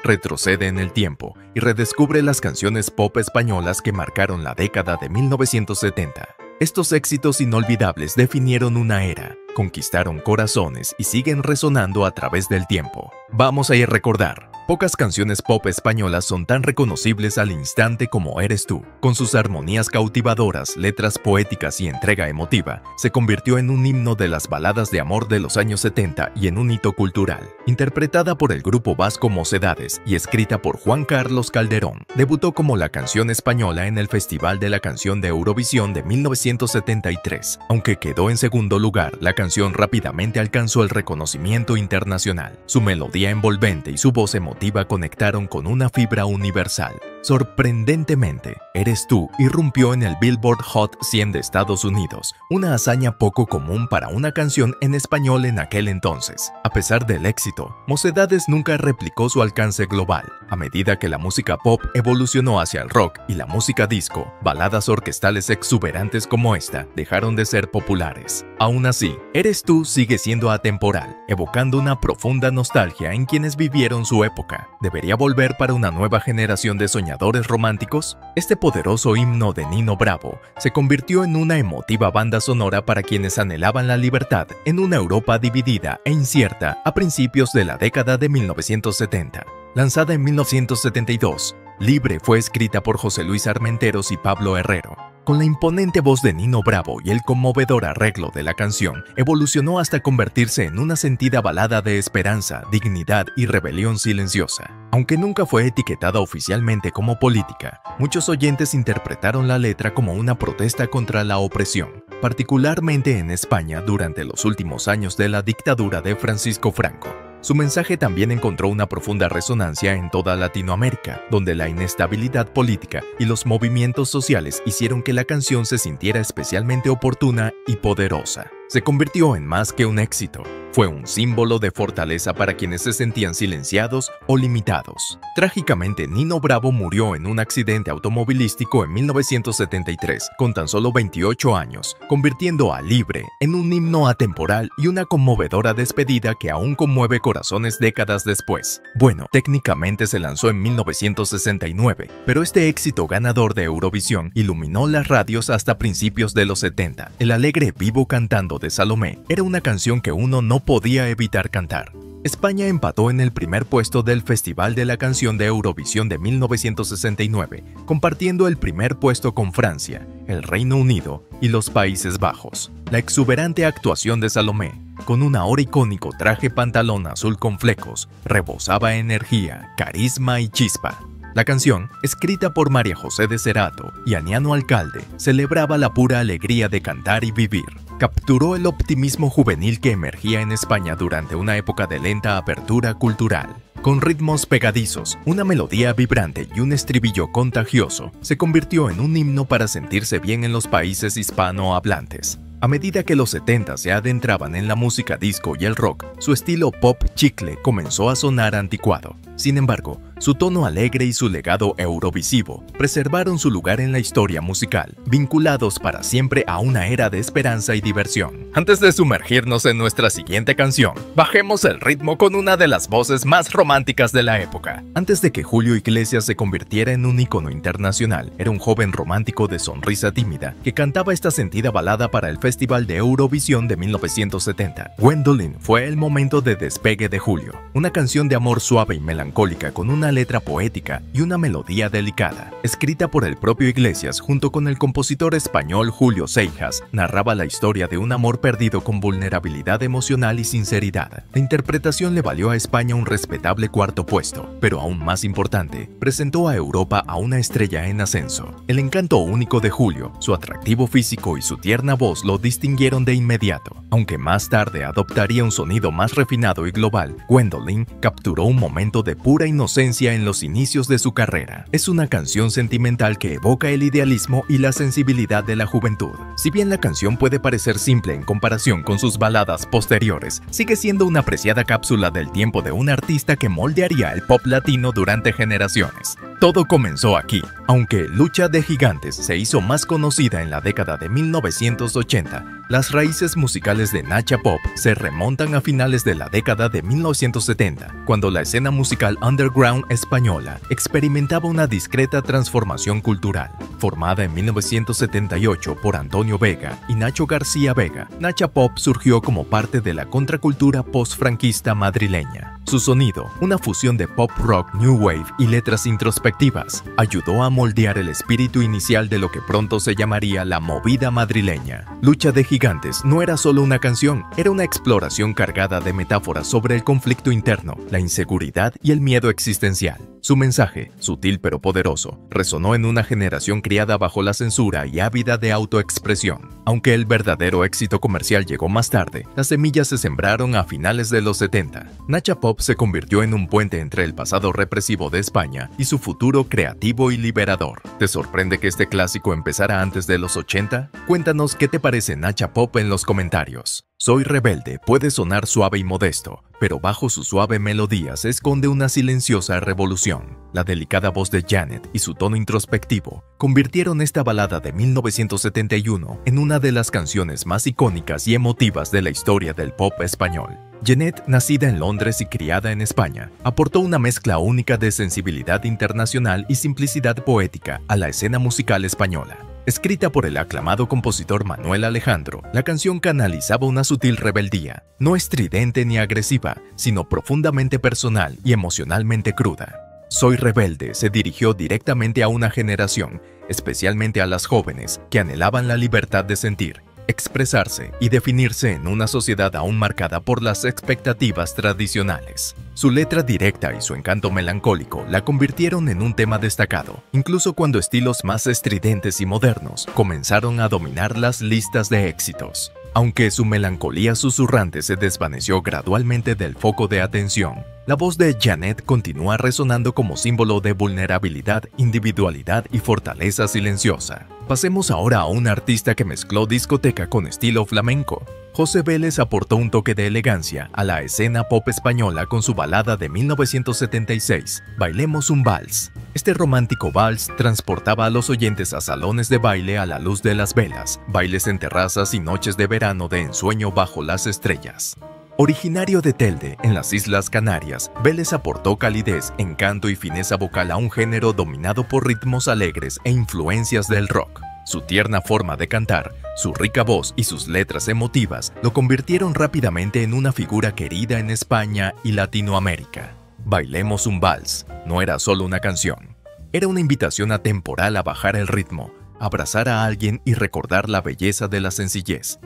Retrocede en el tiempo y redescubre las canciones pop españolas que marcaron la década de 1970. Estos éxitos inolvidables definieron una era, conquistaron corazones y siguen resonando a través del tiempo. Vamos a recordar. Pocas canciones pop españolas son tan reconocibles al instante como Eres tú. Con sus armonías cautivadoras, letras poéticas y entrega emotiva, se convirtió en un himno de las baladas de amor de los años 70 y en un hito cultural. Interpretada por el grupo vasco Mocedades y escrita por Juan Carlos Calderón, debutó como la canción española en el Festival de la Canción de Eurovisión de 1973. Aunque quedó en segundo lugar, la canción rápidamente alcanzó el reconocimiento internacional. Su melodía envolvente y su voz emotiva conectaron con una fibra universal. Sorprendentemente, Eres tú irrumpió en el Billboard Hot 100 de Estados Unidos, una hazaña poco común para una canción en español en aquel entonces. A pesar del éxito, Mocedades nunca replicó su alcance global. A medida que la música pop evolucionó hacia el rock y la música disco, baladas orquestales exuberantes como esta dejaron de ser populares. Aún así, Eres tú sigue siendo atemporal, evocando una profunda nostalgia en quienes vivieron su época. ¿Debería volver para una nueva generación de soñadores románticos? Este poderoso himno de Nino Bravo se convirtió en una emotiva banda sonora para quienes anhelaban la libertad en una Europa dividida e incierta a principios de la década de 1970. Lanzada en 1972, Libre fue escrita por José Luis Armenteros y Pablo Herrero. Con la imponente voz de Nino Bravo y el conmovedor arreglo de la canción, evolucionó hasta convertirse en una sentida balada de esperanza, dignidad y rebelión silenciosa. Aunque nunca fue etiquetada oficialmente como política, muchos oyentes interpretaron la letra como una protesta contra la opresión, particularmente en España durante los últimos años de la dictadura de Francisco Franco. Su mensaje también encontró una profunda resonancia en toda Latinoamérica, donde la inestabilidad política y los movimientos sociales hicieron que la canción se sintiera especialmente oportuna y poderosa. Se convirtió en más que un éxito. Fue un símbolo de fortaleza para quienes se sentían silenciados o limitados. Trágicamente, Nino Bravo murió en un accidente automovilístico en 1973, con tan solo 28 años, convirtiendo a Libre en un himno atemporal y una conmovedora despedida que aún conmueve corazones décadas después. Bueno, técnicamente se lanzó en 1969, pero este éxito ganador de Eurovisión iluminó las radios hasta principios de los 70. El alegre Vivo cantando de Salomé era una canción que uno no podía evitar cantar. España empató en el primer puesto del Festival de la Canción de Eurovisión de 1969, compartiendo el primer puesto con Francia, el Reino Unido y los Países Bajos. La exuberante actuación de Salomé, con un ahora icónico traje pantalón azul con flecos, rebosaba energía, carisma y chispa. La canción, escrita por María José de Cerato y Aniano Alcalde, celebraba la pura alegría de cantar y vivir. Capturó el optimismo juvenil que emergía en España durante una época de lenta apertura cultural. Con ritmos pegadizos, una melodía vibrante y un estribillo contagioso, se convirtió en un himno para sentirse bien en los países hispanohablantes. A medida que los 70 se adentraban en la música disco y el rock, su estilo pop chicle comenzó a sonar anticuado. Sin embargo, su tono alegre y su legado eurovisivo preservaron su lugar en la historia musical, vinculados para siempre a una era de esperanza y diversión. Antes de sumergirnos en nuestra siguiente canción, bajemos el ritmo con una de las voces más románticas de la época. Antes de que Julio Iglesias se convirtiera en un ícono internacional, era un joven romántico de sonrisa tímida que cantaba esta sentida balada para el Festival de Eurovisión de 1970. Gwendolyn fue el momento de despegue de Julio, una canción de amor suave y melancólica con una letra poética y una melodía delicada. Escrita por el propio Iglesias junto con el compositor español Julio Seijas, narraba la historia de un amor perdido con vulnerabilidad emocional y sinceridad. La interpretación le valió a España un respetable cuarto puesto, pero aún más importante, presentó a Europa a una estrella en ascenso. El encanto único de Julio, su atractivo físico y su tierna voz lo distinguieron de inmediato. Aunque más tarde adoptaría un sonido más refinado y global, Gwendolyn capturó un momento de pura inocencia en los inicios de su carrera. Es una canción sentimental que evoca el idealismo y la sensibilidad de la juventud. Si bien la canción puede parecer simple en comparación con sus baladas posteriores, sigue siendo una apreciada cápsula del tiempo de un artista que moldearía el pop latino durante generaciones. Todo comenzó aquí. Aunque Lucha de Gigantes se hizo más conocida en la década de 1980, las raíces musicales de Nacha Pop se remontan a finales de la década de 1970, cuando la escena musical underground española experimentaba una discreta transformación cultural. Formada en 1978 por Antonio Vega y Nacho García Vega, Nacha Pop surgió como parte de la contracultura post-franquista madrileña. Su sonido, una fusión de pop rock, new wave y letras introspectivas, ayudó a moldear el espíritu inicial de lo que pronto se llamaría la movida madrileña. Lucha de Gigantes no era solo una canción, era una exploración cargada de metáforas sobre el conflicto interno, la inseguridad y el miedo existencial. Su mensaje, sutil pero poderoso, resonó en una generación criada bajo la censura y ávida de autoexpresión. Aunque el verdadero éxito comercial llegó más tarde, las semillas se sembraron a finales de los 70. Nacha Pop se convirtió en un puente entre el pasado represivo de España y su futuro creativo y liberador. ¿Te sorprende que este clásico empezara antes de los 80? Cuéntanos qué te parece Nacha Pop en los comentarios. Soy Rebelde puede sonar suave y modesto, pero bajo su suave melodía se esconde una silenciosa revolución. La delicada voz de Janet y su tono introspectivo convirtieron esta balada de 1971 en una de las canciones más icónicas y emotivas de la historia del pop español. Janet, nacida en Londres y criada en España, aportó una mezcla única de sensibilidad internacional y simplicidad poética a la escena musical española. Escrita por el aclamado compositor Manuel Alejandro, la canción canalizaba una sutil rebeldía, no estridente ni agresiva, sino profundamente personal y emocionalmente cruda. Soy Rebelde se dirigió directamente a una generación, especialmente a las jóvenes, que anhelaban la libertad de sentir, expresarse y definirse en una sociedad aún marcada por las expectativas tradicionales. Su letra directa y su encanto melancólico la convirtieron en un tema destacado, incluso cuando estilos más estridentes y modernos comenzaron a dominar las listas de éxitos. Aunque su melancolía susurrante se desvaneció gradualmente del foco de atención, la voz de Janet continúa resonando como símbolo de vulnerabilidad, individualidad y fortaleza silenciosa. Pasemos ahora a un artista que mezcló discoteca con estilo flamenco. José Vélez aportó un toque de elegancia a la escena pop española con su balada de 1976, Bailemos un vals. Este romántico vals transportaba a los oyentes a salones de baile a la luz de las velas, bailes en terrazas y noches de verano de ensueño bajo las estrellas. Originario de Telde, en las Islas Canarias, Vélez aportó calidez, encanto y fineza vocal a un género dominado por ritmos alegres e influencias del rock. Su tierna forma de cantar, su rica voz y sus letras emotivas lo convirtieron rápidamente en una figura querida en España y Latinoamérica. Bailemos un vals no era solo una canción, era una invitación atemporal a bajar el ritmo, abrazar a alguien y recordar la belleza de la sencillez.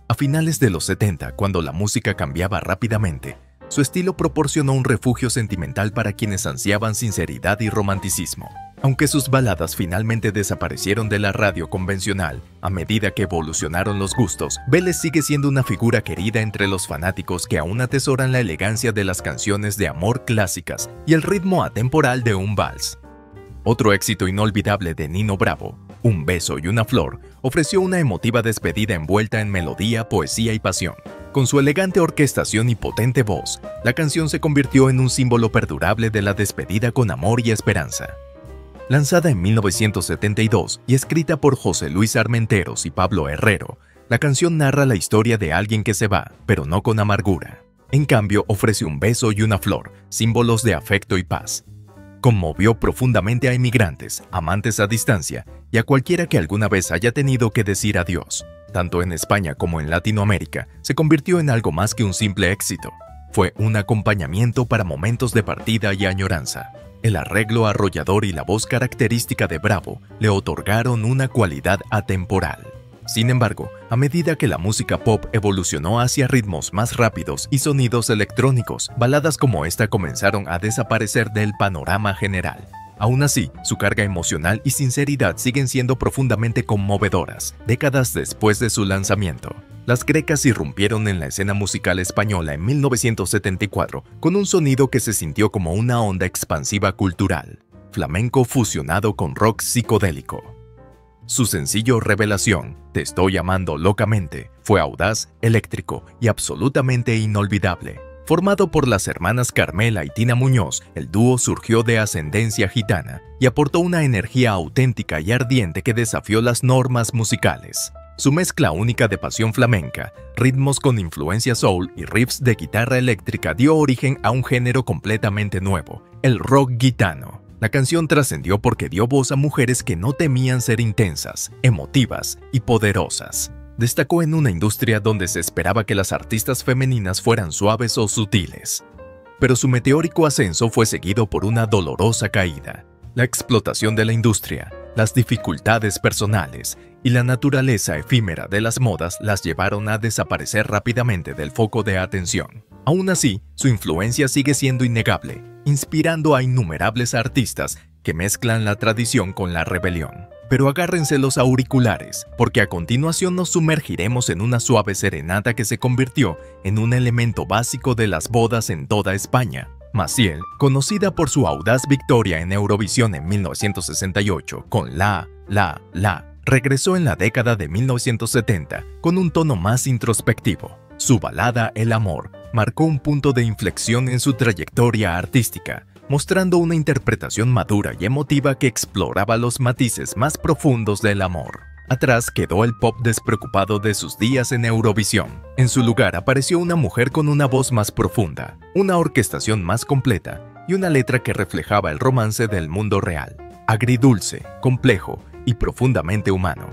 A finales de los 70, cuando la música cambiaba rápidamente, su estilo proporcionó un refugio sentimental para quienes ansiaban sinceridad y romanticismo. Aunque sus baladas finalmente desaparecieron de la radio convencional, a medida que evolucionaron los gustos, Vélez sigue siendo una figura querida entre los fanáticos que aún atesoran la elegancia de las canciones de amor clásicas y el ritmo atemporal de un vals. Otro éxito inolvidable de Nino Bravo, Un beso y una flor, ofreció una emotiva despedida envuelta en melodía, poesía y pasión. Con su elegante orquestación y potente voz, la canción se convirtió en un símbolo perdurable de la despedida con amor y esperanza. Lanzada en 1972 y escrita por José Luis Armenteros y Pablo Herrero, la canción narra la historia de alguien que se va, pero no con amargura. En cambio, ofrece un beso y una flor, símbolos de afecto y paz. Conmovió profundamente a inmigrantes, amantes a distancia y a cualquiera que alguna vez haya tenido que decir adiós. Tanto en España como en Latinoamérica, se convirtió en algo más que un simple éxito. Fue un acompañamiento para momentos de partida y añoranza. El arreglo arrollador y la voz característica de Bravo le otorgaron una cualidad atemporal. Sin embargo, a medida que la música pop evolucionó hacia ritmos más rápidos y sonidos electrónicos, baladas como esta comenzaron a desaparecer del panorama general. Aún así, su carga emocional y sinceridad siguen siendo profundamente conmovedoras, décadas después de su lanzamiento. Las grecas irrumpieron en la escena musical española en 1974 con un sonido que se sintió como una onda expansiva cultural, flamenco fusionado con rock psicodélico. Su sencillo Revelación, Te estoy amando locamente, fue audaz, eléctrico y absolutamente inolvidable. Formado por las hermanas Carmela y Tina Muñoz, el dúo surgió de ascendencia gitana y aportó una energía auténtica y ardiente que desafió las normas musicales. Su mezcla única de pasión flamenca, ritmos con influencia soul y riffs de guitarra eléctrica dio origen a un género completamente nuevo, el rock gitano. La canción trascendió porque dio voz a mujeres que no temían ser intensas, emotivas y poderosas. Destacó en una industria donde se esperaba que las artistas femeninas fueran suaves o sutiles. Pero su meteórico ascenso fue seguido por una dolorosa caída. La explotación de la industria, las dificultades personales y la naturaleza efímera de las modas las llevaron a desaparecer rápidamente del foco de atención. Aún así, su influencia sigue siendo innegable, inspirando a innumerables artistas que mezclan la tradición con la rebelión. Pero agárrense los auriculares, porque a continuación nos sumergiremos en una suave serenata que se convirtió en un elemento básico de las bodas en toda España. Maciel, conocida por su audaz victoria en Eurovisión en 1968 con La, regresó en la década de 1970 con un tono más introspectivo. Su balada El amor marcó un punto de inflexión en su trayectoria artística, mostrando una interpretación madura y emotiva que exploraba los matices más profundos del amor. Atrás quedó el pop despreocupado de sus días en Eurovisión. En su lugar apareció una mujer con una voz más profunda, una orquestación más completa y una letra que reflejaba el romance del mundo real, agridulce, complejo y profundamente humano.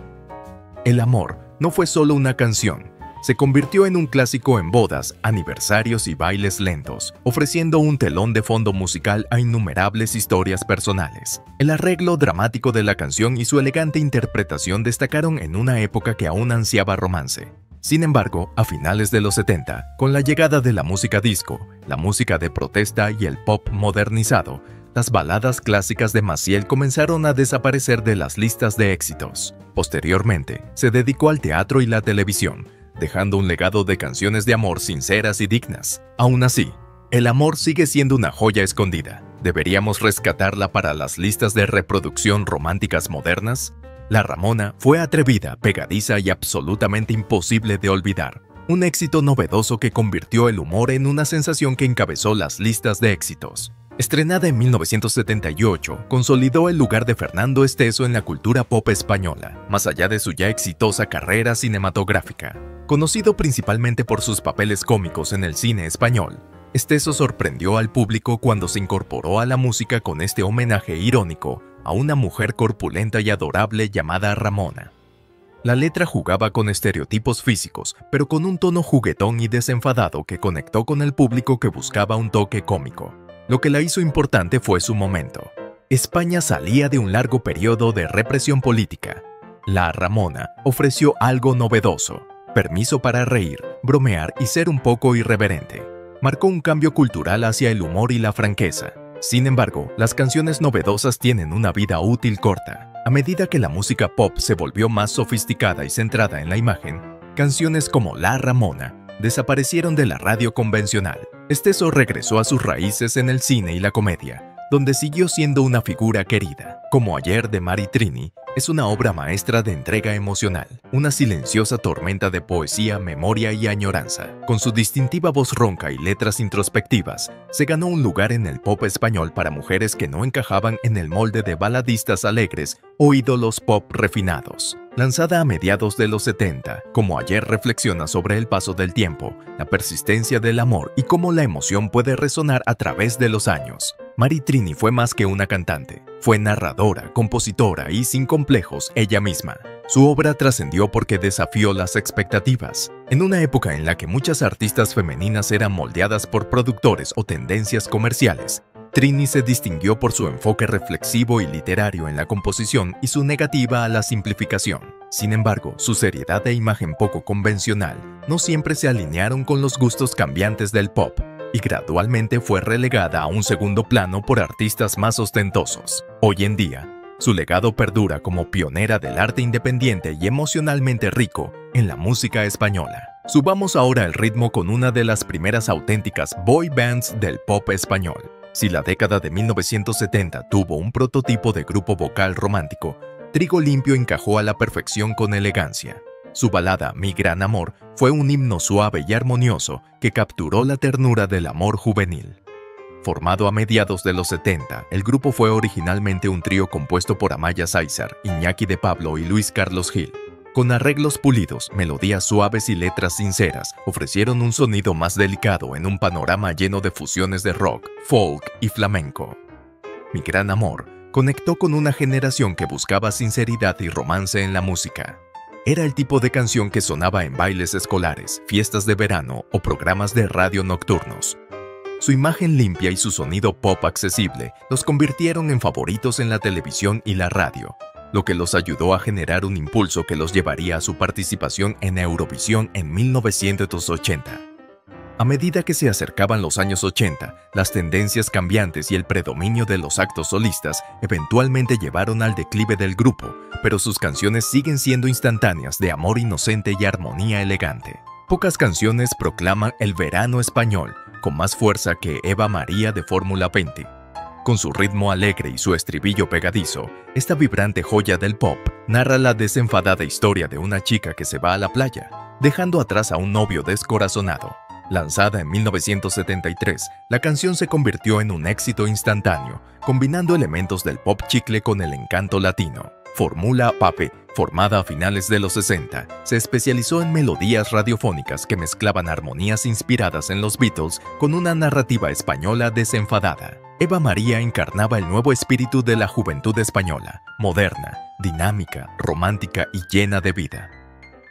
El amor no fue solo una canción, se convirtió en un clásico en bodas, aniversarios y bailes lentos, ofreciendo un telón de fondo musical a innumerables historias personales. El arreglo dramático de la canción y su elegante interpretación destacaron en una época que aún ansiaba romance. Sin embargo, a finales de los 70, con la llegada de la música disco, la música de protesta y el pop modernizado, las baladas clásicas de Maciel comenzaron a desaparecer de las listas de éxitos. Posteriormente, se dedicó al teatro y la televisión, dejando un legado de canciones de amor sinceras y dignas. Aún así, el amor sigue siendo una joya escondida. ¿Deberíamos rescatarla para las listas de reproducción románticas modernas? La Ramona fue atrevida, pegadiza y absolutamente imposible de olvidar. Un éxito novedoso que convirtió el humor en una sensación que encabezó las listas de éxitos. Estrenada en 1978, consolidó el lugar de Fernando Esteso en la cultura pop española, más allá de su ya exitosa carrera cinematográfica. Conocido principalmente por sus papeles cómicos en el cine español, Esteso sorprendió al público cuando se incorporó a la música con este homenaje irónico a una mujer corpulenta y adorable llamada Ramona. La letra jugaba con estereotipos físicos, pero con un tono juguetón y desenfadado que conectó con el público que buscaba un toque cómico. Lo que la hizo importante fue su momento. España salía de un largo periodo de represión política. La Ramona ofreció algo novedoso: permiso para reír, bromear y ser un poco irreverente. Marcó un cambio cultural hacia el humor y la franqueza. Sin embargo, las canciones novedosas tienen una vida útil corta. A medida que la música pop se volvió más sofisticada y centrada en la imagen, canciones como La Ramona desaparecieron de la radio convencional. Esteso regresó a sus raíces en el cine y la comedia, donde siguió siendo una figura querida. Como Ayer de Mari Trini, es una obra maestra de entrega emocional, una silenciosa tormenta de poesía, memoria y añoranza. Con su distintiva voz ronca y letras introspectivas, se ganó un lugar en el pop español para mujeres que no encajaban en el molde de baladistas alegres o ídolos pop refinados. Lanzada a mediados de los 70, Como Ayer reflexiona sobre el paso del tiempo, la persistencia del amor y cómo la emoción puede resonar a través de los años. Mari Trini fue más que una cantante, fue narradora, compositora y, sin complejos, ella misma. Su obra trascendió porque desafió las expectativas. En una época en la que muchas artistas femeninas eran moldeadas por productores o tendencias comerciales, Trini se distinguió por su enfoque reflexivo y literario en la composición y su negativa a la simplificación. Sin embargo, su seriedad e imagen poco convencional no siempre se alinearon con los gustos cambiantes del pop, y gradualmente fue relegada a un segundo plano por artistas más ostentosos. Hoy en día, su legado perdura como pionera del arte independiente y emocionalmente rico en la música española. Subamos ahora el ritmo con una de las primeras auténticas boy bands del pop español. Si la década de 1970 tuvo un prototipo de grupo vocal romántico, Trigo Limpio encajó a la perfección con elegancia. Su balada Mi Gran Amor fue un himno suave y armonioso que capturó la ternura del amor juvenil. Formado a mediados de los 70, el grupo fue originalmente un trío compuesto por Amaya Sáizar, Iñaki de Pablo y Luis Carlos Gil. Con arreglos pulidos, melodías suaves y letras sinceras, ofrecieron un sonido más delicado en un panorama lleno de fusiones de rock, folk y flamenco. Mi gran amor conectó con una generación que buscaba sinceridad y romance en la música. Era el tipo de canción que sonaba en bailes escolares, fiestas de verano o programas de radio nocturnos. Su imagen limpia y su sonido pop accesible los convirtieron en favoritos en la televisión y la radio, lo que los ayudó a generar un impulso que los llevaría a su participación en Eurovisión en 1980. A medida que se acercaban los años 80, las tendencias cambiantes y el predominio de los actos solistas eventualmente llevaron al declive del grupo, pero sus canciones siguen siendo instantáneas de amor inocente y armonía elegante. Pocas canciones proclaman el verano español con más fuerza que Eva María de Fórmula 20. Con su ritmo alegre y su estribillo pegadizo, esta vibrante joya del pop narra la desenfadada historia de una chica que se va a la playa, dejando atrás a un novio descorazonado. Lanzada en 1973, la canción se convirtió en un éxito instantáneo, combinando elementos del pop chicle con el encanto latino. Fórmula Pape, formada a finales de los 60, se especializó en melodías radiofónicas que mezclaban armonías inspiradas en los Beatles con una narrativa española desenfadada. Eva María encarnaba el nuevo espíritu de la juventud española, moderna, dinámica, romántica y llena de vida.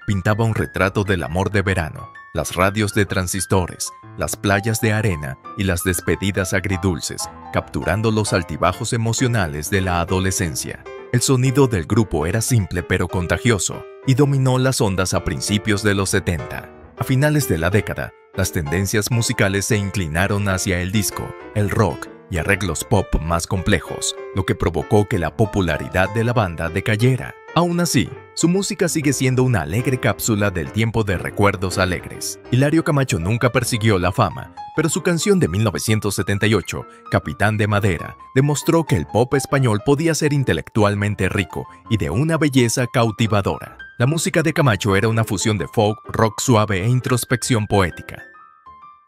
Pintaba un retrato del amor de verano, las radios de transistores, las playas de arena y las despedidas agridulces, capturando los altibajos emocionales de la adolescencia. El sonido del grupo era simple pero contagioso y dominó las ondas a principios de los 70. A finales de la década, las tendencias musicales se inclinaron hacia el disco, el rock y arreglos pop más complejos, lo que provocó que la popularidad de la banda decayera. Aún así, su música sigue siendo una alegre cápsula del tiempo de recuerdos alegres. Hilario Camacho nunca persiguió la fama, pero su canción de 1978, Capitán de Madera, demostró que el pop español podía ser intelectualmente rico y de una belleza cautivadora. La música de Camacho era una fusión de folk, rock suave e introspección poética.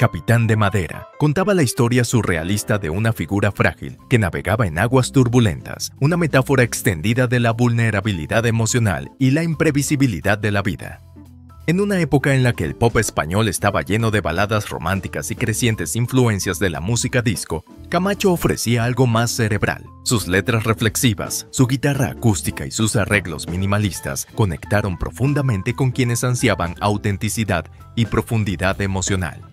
Capitán de Madera contaba la historia surrealista de una figura frágil que navegaba en aguas turbulentas, una metáfora extendida de la vulnerabilidad emocional y la imprevisibilidad de la vida. En una época en la que el pop español estaba lleno de baladas románticas y crecientes influencias de la música disco, Camacho ofrecía algo más cerebral. Sus letras reflexivas, su guitarra acústica y sus arreglos minimalistas conectaron profundamente con quienes ansiaban autenticidad y profundidad emocional.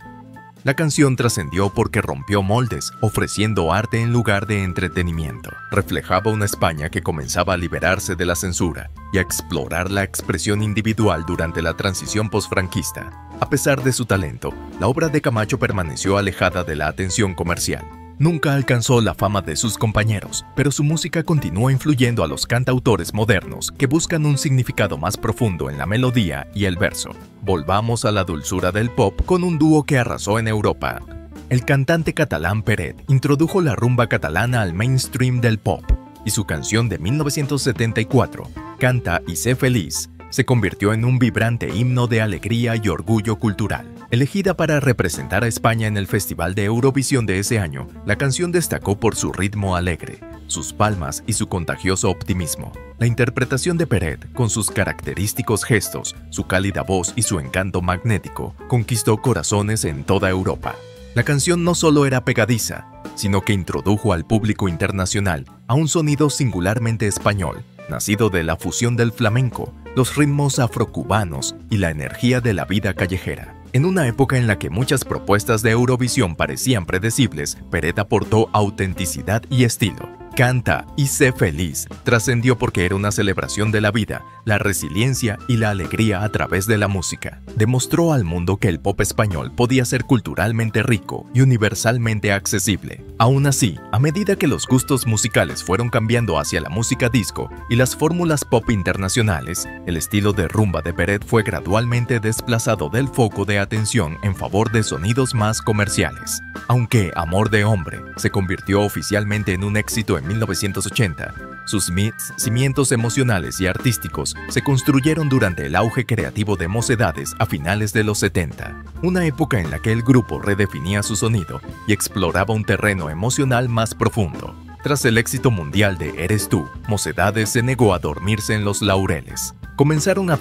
La canción trascendió porque rompió moldes, ofreciendo arte en lugar de entretenimiento. Reflejaba una España que comenzaba a liberarse de la censura y a explorar la expresión individual durante la transición posfranquista. A pesar de su talento, la obra de Camacho permaneció alejada de la atención comercial. Nunca alcanzó la fama de sus compañeros, pero su música continuó influyendo a los cantautores modernos que buscan un significado más profundo en la melodía y el verso. Volvamos a la dulzura del pop con un dúo que arrasó en Europa. El cantante catalán Peret introdujo la rumba catalana al mainstream del pop, y su canción de 1974, Canta y sé feliz, se convirtió en un vibrante himno de alegría y orgullo cultural. Elegida para representar a España en el Festival de Eurovisión de ese año, la canción destacó por su ritmo alegre, sus palmas y su contagioso optimismo. La interpretación de Peret, con sus característicos gestos, su cálida voz y su encanto magnético, conquistó corazones en toda Europa. La canción no solo era pegadiza, sino que introdujo al público internacional a un sonido singularmente español, nacido de la fusión del flamenco, los ritmos afrocubanos y la energía de la vida callejera. En una época en la que muchas propuestas de Eurovisión parecían predecibles, Peret aportó autenticidad y estilo. Canta y sé feliz trascendió porque era una celebración de la vida, la resiliencia y la alegría a través de la música. Demostró al mundo que el pop español podía ser culturalmente rico y universalmente accesible. Aún así, a medida que los gustos musicales fueron cambiando hacia la música disco y las fórmulas pop internacionales, el estilo de rumba de Peret fue gradualmente desplazado del foco de atención en favor de sonidos más comerciales. Aunque Amor de Hombre se convirtió oficialmente en un éxito en 1980, sus cimientos emocionales y artísticos se construyeron durante el auge creativo de Mocedades a finales de los 70, una época en la que el grupo redefinía su sonido y exploraba un terreno emocional más profundo. Tras el éxito mundial de Eres tú, Mocedades se negó a dormirse en los laureles. comenzaron a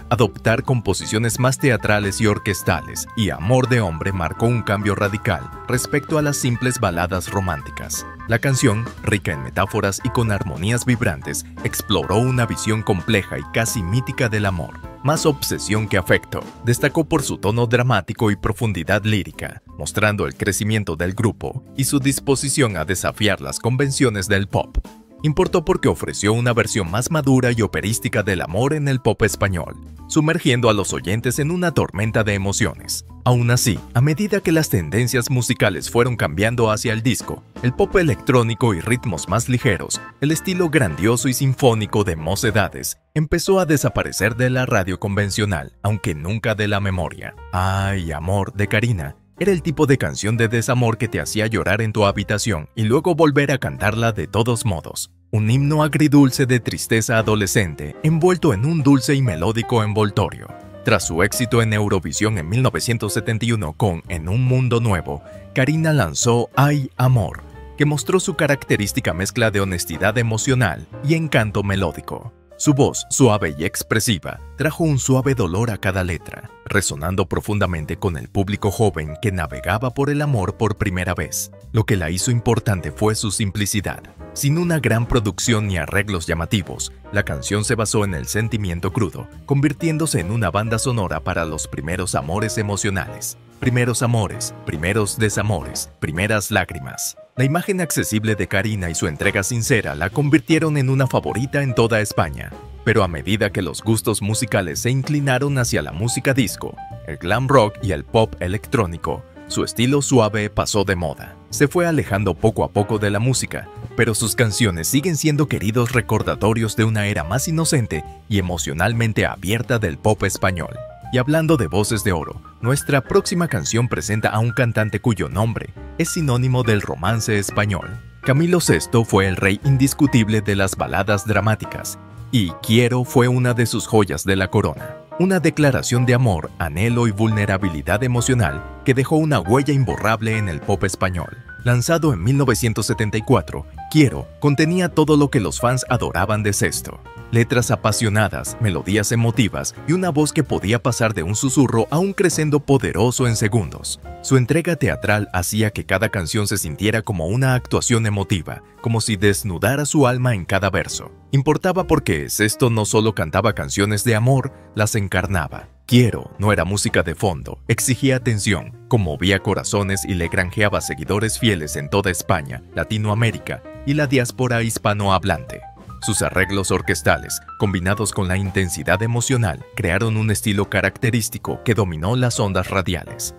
adoptar composiciones más teatrales y orquestales, y Amor de Hombre marcó un cambio radical respecto a las simples baladas románticas. La canción, rica en metáforas y con armonías vibrantes, exploró una visión compleja y casi mítica del amor, más obsesión que afecto. Destacó por su tono dramático y profundidad lírica, mostrando el crecimiento del grupo y su disposición a desafiar las convenciones del pop. Importó porque ofreció una versión más madura y operística del amor en el pop español, sumergiendo a los oyentes en una tormenta de emociones. Aún así, a medida que las tendencias musicales fueron cambiando hacia el disco, el pop electrónico y ritmos más ligeros, el estilo grandioso y sinfónico de Mocedades empezó a desaparecer de la radio convencional, aunque nunca de la memoria. Ay, Amor, de Karina, era el tipo de canción de desamor que te hacía llorar en tu habitación y luego volver a cantarla de todos modos. Un himno agridulce de tristeza adolescente, envuelto en un dulce y melódico envoltorio. Tras su éxito en Eurovisión en 1971 con En un mundo nuevo, Karina lanzó Ay, Amor, que mostró su característica mezcla de honestidad emocional y encanto melódico. Su voz, suave y expresiva, trajo un suave dolor a cada letra, resonando profundamente con el público joven que navegaba por el amor por primera vez. Lo que la hizo importante fue su simplicidad. Sin una gran producción ni arreglos llamativos, la canción se basó en el sentimiento crudo, convirtiéndose en una banda sonora para los primeros amores emocionales. Primeros amores, primeros desamores, primeras lágrimas. La imagen accesible de Karina y su entrega sincera la convirtieron en una favorita en toda España. Pero a medida que los gustos musicales se inclinaron hacia la música disco, el glam rock y el pop electrónico, su estilo suave pasó de moda. Se fue alejando poco a poco de la música, pero sus canciones siguen siendo queridos recordatorios de una era más inocente y emocionalmente abierta del pop español. Y hablando de voces de oro, nuestra próxima canción presenta a un cantante cuyo nombre es sinónimo del romance español. Camilo VI fue el rey indiscutible de las baladas dramáticas, y Quiero fue una de sus joyas de la corona. Una declaración de amor, anhelo y vulnerabilidad emocional que dejó una huella imborrable en el pop español. Lanzado en 1974, Quiero contenía todo lo que los fans adoraban de Sesto. Letras apasionadas, melodías emotivas y una voz que podía pasar de un susurro a un crescendo poderoso en segundos. Su entrega teatral hacía que cada canción se sintiera como una actuación emotiva, como si desnudara su alma en cada verso. Importaba porque Sesto no solo cantaba canciones de amor, las encarnaba. Quiero no era música de fondo, exigía atención, conmovía corazones y le granjeaba seguidores fieles en toda España, Latinoamérica y la diáspora hispanohablante. Sus arreglos orquestales, combinados con la intensidad emocional, crearon un estilo característico que dominó las ondas radiales.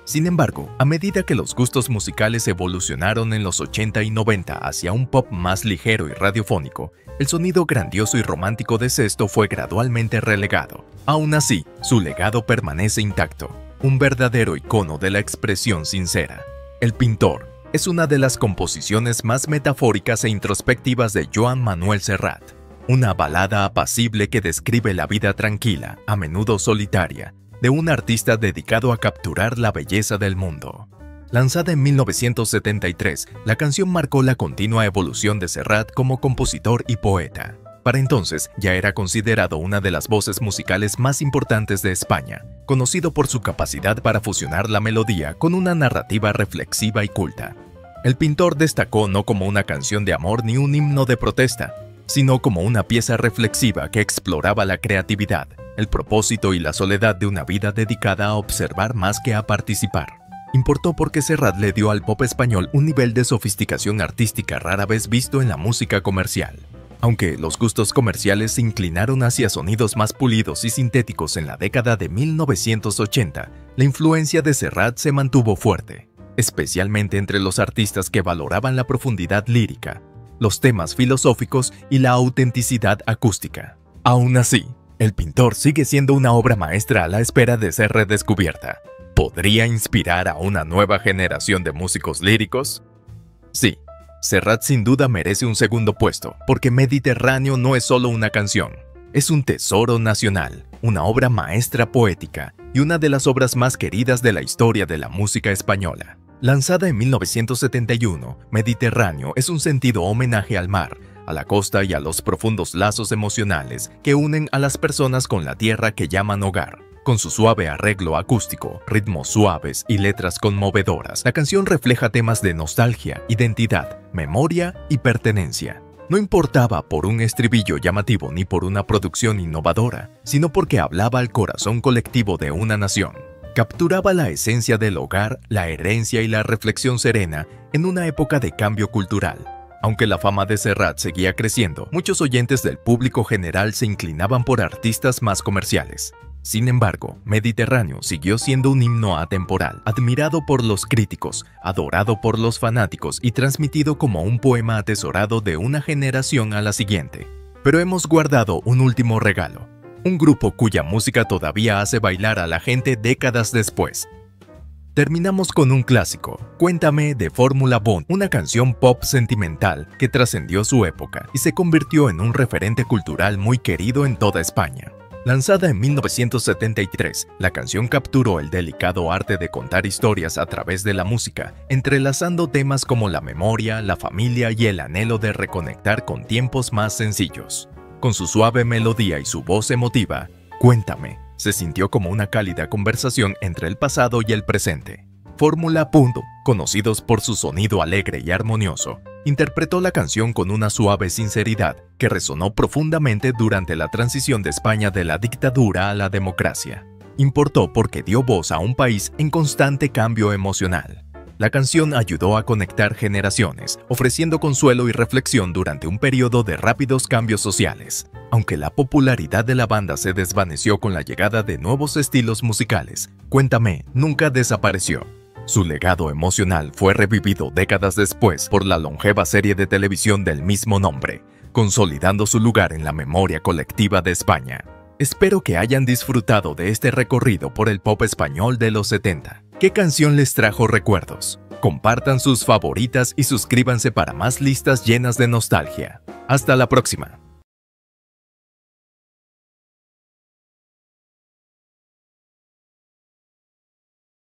Sin embargo, a medida que los gustos musicales evolucionaron en los 80 y 90 hacia un pop más ligero y radiofónico, el sonido grandioso y romántico de Sesto fue gradualmente relegado. Aún así, su legado permanece intacto, un verdadero icono de la expresión sincera. El Pintor es una de las composiciones más metafóricas e introspectivas de Joan Manuel Serrat, una balada apacible que describe la vida tranquila, a menudo solitaria, de un artista dedicado a capturar la belleza del mundo. Lanzada en 1973, la canción marcó la continua evolución de Serrat como compositor y poeta. Para entonces ya era considerado una de las voces musicales más importantes de España, conocido por su capacidad para fusionar la melodía con una narrativa reflexiva y culta. El Pintor destacó no como una canción de amor ni un himno de protesta, sino como una pieza reflexiva que exploraba la creatividad, el propósito y la soledad de una vida dedicada a observar más que a participar. Importó porque Serrat le dio al pop español un nivel de sofisticación artística rara vez visto en la música comercial. Aunque los gustos comerciales se inclinaron hacia sonidos más pulidos y sintéticos en la década de 1980, la influencia de Serrat se mantuvo fuerte, especialmente entre los artistas que valoraban la profundidad lírica, los temas filosóficos y la autenticidad acústica. Aún así, El Pintor sigue siendo una obra maestra a la espera de ser redescubierta. ¿Podría inspirar a una nueva generación de músicos líricos? Sí. Serrat sin duda merece un segundo puesto, porque Mediterráneo no es solo una canción, es un tesoro nacional, una obra maestra poética y una de las obras más queridas de la historia de la música española. Lanzada en 1971, Mediterráneo es un sentido homenaje al mar, a la costa y a los profundos lazos emocionales que unen a las personas con la tierra que llaman hogar. Con su suave arreglo acústico, ritmos suaves y letras conmovedoras, la canción refleja temas de nostalgia, identidad, memoria y pertenencia. No importaba por un estribillo llamativo ni por una producción innovadora, sino porque hablaba al corazón colectivo de una nación. Capturaba la esencia del hogar, la herencia y la reflexión serena en una época de cambio cultural. Aunque la fama de Serrat seguía creciendo, muchos oyentes del público general se inclinaban por artistas más comerciales. Sin embargo, Mediterráneo siguió siendo un himno atemporal, admirado por los críticos, adorado por los fanáticos y transmitido como un poema atesorado de una generación a la siguiente. Pero hemos guardado un último regalo, un grupo cuya música todavía hace bailar a la gente décadas después. Terminamos con un clásico, Cuéntame de Fórmula Bond, una canción pop sentimental que trascendió su época y se convirtió en un referente cultural muy querido en toda España. Lanzada en 1973, la canción capturó el delicado arte de contar historias a través de la música, entrelazando temas como la memoria, la familia y el anhelo de reconectar con tiempos más sencillos. Con su suave melodía y su voz emotiva, Cuéntame se sintió como una cálida conversación entre el pasado y el presente. Fórmula Punto, conocidos por su sonido alegre y armonioso, interpretó la canción con una suave sinceridad que resonó profundamente durante la transición de España de la dictadura a la democracia. Importó porque dio voz a un país en constante cambio emocional. La canción ayudó a conectar generaciones, ofreciendo consuelo y reflexión durante un periodo de rápidos cambios sociales. Aunque la popularidad de la banda se desvaneció con la llegada de nuevos estilos musicales, Cuéntame nunca desapareció. Su legado emocional fue revivido décadas después por la longeva serie de televisión del mismo nombre, consolidando su lugar en la memoria colectiva de España. Espero que hayan disfrutado de este recorrido por el pop español de los 70. ¿Qué canción les trajo recuerdos? Compartan sus favoritas y suscríbanse para más listas llenas de nostalgia. Hasta la próxima.